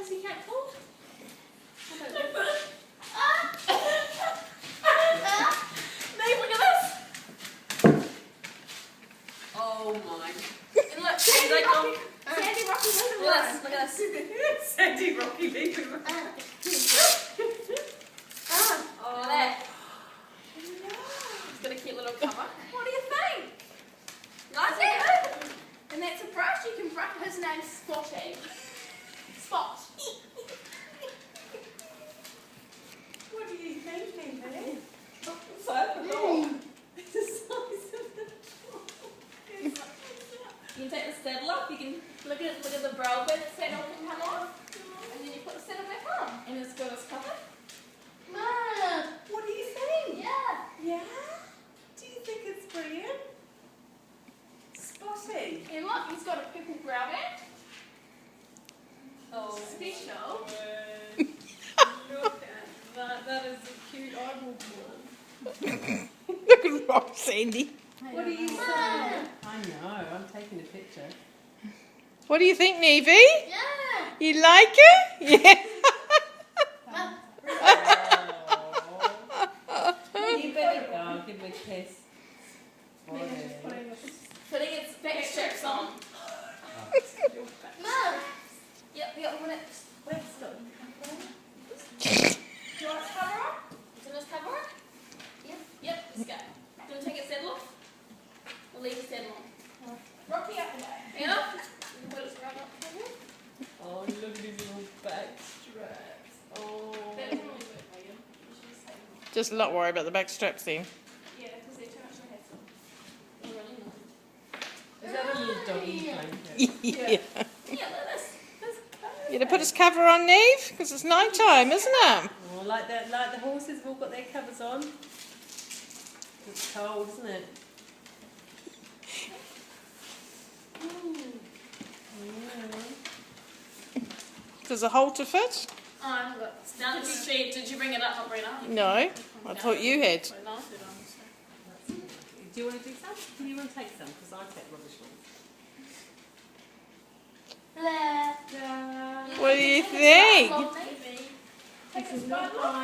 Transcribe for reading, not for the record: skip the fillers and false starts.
pussycat called? I don't know. Nate, look at this! Oh my. And look, Sandy Rocky. Sandy Rocky, look at this. Sandy Rocky, baby. Look at that. It's got a cute little cover. What do you think? Like it? And that's a brush. You can brush. His name's Spotty. Spot. What do you think, Neve? It's so cool. It's the size of the dog. You can take the saddle off. You can look at the brow bit. The saddle can come off, and then you put the saddle back on, and it's got its cover. Mom, what do you think? Yeah. Yeah. Do you think it's brilliant? Spotty. And look, he's got a purple brow band. Oh, special. Look at that. That is a cute eyeball one. Look at Rob, Sandy. What do you say? I know, I'm taking a picture. What do you think, Nevie? Yeah. You like it? Yeah. You better go, give me a kiss. Putting its back straps on. Mom. Yep, when it's still. Do you want its cover on? Is it its cover on? Yep, let's go. Do you want to take its saddle off? We'll leave its saddle on. Rocky up the way. Hang on. You can put its right up for you. Oh, look at these little back straps. Oh. That doesn't really work, Megan. You should just take them off. Just not worry about the back straps then. Yeah, because they're too much to hassle. They're really not. Is that a little doggy blanket? Yeah. Yeah, look at this. That's perfect. You gonna put his cover on, Neve? Because it's night time, isn't it? Oh, like the horses have all got their covers on. It's cold, isn't it? Does a halter fit? Oh, I haven't got it. Now, did you bring it up, Brina? No, I thought you had. Well, no, I did, honestly. Do you want to do some? Do you want to take some? Because I take rubbish ones. What do you think? Take a spotlight.